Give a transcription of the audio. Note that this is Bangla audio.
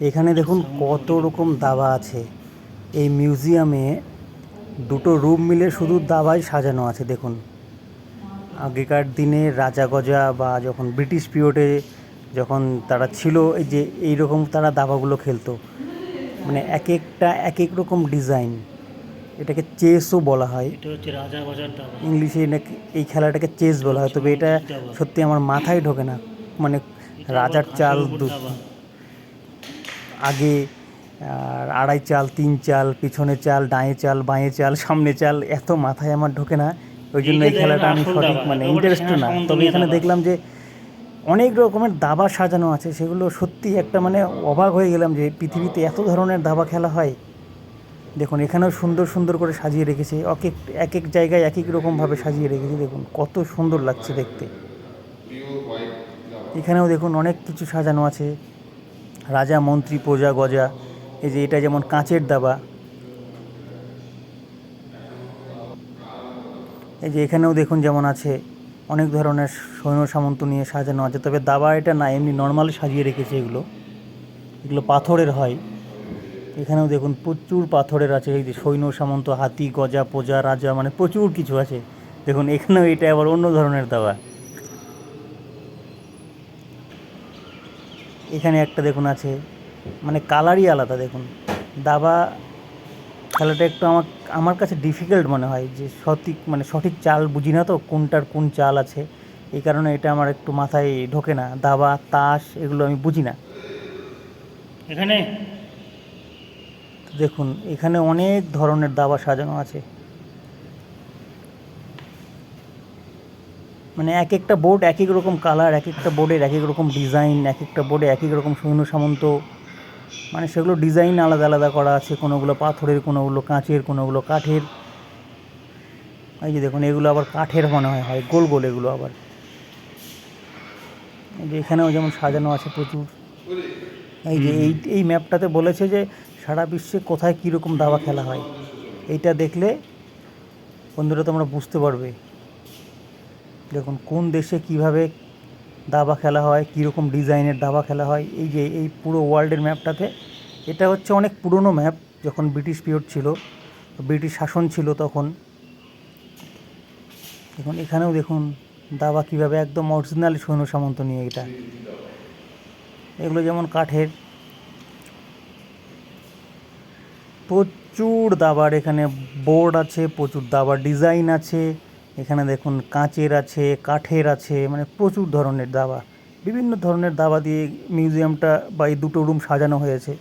এখানে দেখুন কত রকম দাবা আছে। এই মিউজিয়ামে দুটো রুম মিলে শুধু দাবাই সাজানো আছে। দেখুন, আগেকার দিনে রাজা গজা বা যখন ব্রিটিশ পিরিয়ডে যখন তারা ছিল, এই যে এইরকম তারা দাবাগুলো খেলতো। মানে এক একটা এক এক রকম ডিজাইন। এটাকে চেসও বলা হয়। এটা হচ্ছে রাজা বাজার দাবা। ইংলিশে নাকি এই খেলাটাকে চেস এটা বলা হয়, হচ্ছে তবে এটা মন্ত্রীর দাবা। সত্যি আমার মাথায় ঢোকে না। মানে এটা আবার রাজার চাল ঘাসের উপর দাবা। আগে আর আড়াই চাল, তিন চাল, পিছনে চাল, ডাঁয়ে চাল, বাঁয়ে চাল, সামনে চাল, এত মাথায় আমার ঢোকে না। ওই জন্য এইটা এই দেখেন খেলাটা আমি আসল সঠিক দাবা, মানে একেবারে ইন্টারেস্টও সেনা না। সামন্ত তবে নিয়ে এখানে দাবা। দেখলাম যে অনেক রকমের দাবা সাজানো আছে, সেগুলো সত্যি একটা মানে অবাক হয়ে গেলাম যে পৃথিবীতে এত ধরনের দাবা খেলা হয়। দেখুন এখানেও সুন্দর সুন্দর করে সাজিয়ে রেখেছে, এক এক জায়গায় এক এক রকমভাবে সাজিয়ে রেখেছে। দেখুন কত সুন্দর লাগছে দেখতে। এখানেও দেখুন অনেক কিছু সাজানো আছে, রাজা মন্ত্রী প্রজা গজা। এই যে এটা যেমন কাঁচের দাবা। এই যে এখানেও দেখুন যেমন আছে অনেক ধরনের সৈন্য সামন্ত নিয়ে সাজানো আছে, তবে দাবা এটা না, এমনি নর্মালি সাজিয়ে রেখেছে। এগুলো এগুলো পাথরের হয়। এখানেও দেখুন প্রচুর পাথরের আছে, এই যে সৈন্য সামন্ত, হাতি গজা প্রজা রাজা, মানে প্রচুর কিছু আছে। দেখুন এখানেও এটা আবার অন্য ধরনের দাবা। এখানে একটা দেখুন আছে, মানে কালারই আলাদা। দেখুন দাবা খেলাটা একটু আমার কাছে ডিফিকাল্ট মনে হয়, যে সঠিক চাল বুঝি না তো, কোনটার কোন চাল আছে। এই কারণে এটা আমার একটু মাথায় ঢোকে না। দাবা তাস এগুলো আমি বুঝি না। এখানে তো দেখুন এখানে অনেক ধরনের দাবা সাজানো আছে। মানে এক একটা বোর্ড এক এক রকম কালার, এক একটা বোর্ডের এক এক রকম ডিজাইন, এক একটা বোর্ডে এক এক রকম সৈন্য সামন্ত। মানে সেগুলো ডিজাইন আলাদা আলাদা করা আছে, কোনোগুলো পাথরের, কোনোগুলো কাঁচের, কোনোগুলো কাঠের। এই যে দেখুন এগুলো আবার কাঠের মনে হয় গোল গোল এগুলো আবার। এই যে এখানেও যেমন সাজানো আছে প্রচুর। এই যে এই ম্যাপটাতে বলেছে যে সারা বিশ্বে কোথায় কীরকম দাবা খেলা হয়। এইটা দেখলে বন্ধুরা তোমরা বুঝতে পারবে। দেখুন কোন দেশে কিভাবে দাবা খেলা হয়, কীরকম ডিজাইনের দাবা খেলা হয়। এই যে এই পুরো ওয়ার্ল্ডের ম্যাপটাতে, এটা হচ্ছে অনেক পুরনো ম্যাপ, যখন ব্রিটিশ পিরিয়ড ছিল, ব্রিটিশ শাসন ছিল তখন। দেখুন এখানেও দেখুন দাবা কীভাবে একদম অরিজিনাল সৈন্য সামন্ত নিয়ে। এটা এগুলো যেমন কাঠের, প্রচুর দাবার এখানে বোর্ড আছে, প্রচুর দাবার ডিজাইন আছে। এখানে দেখুন কাঁচের আছে, কাঠের আছে, মানে প্রচুর ধরনের দাবা, বিভিন্ন ধরনের দাবা দিয়ে মিউজিয়ামটা বা এই দুটো রুম সাজানো হয়েছে।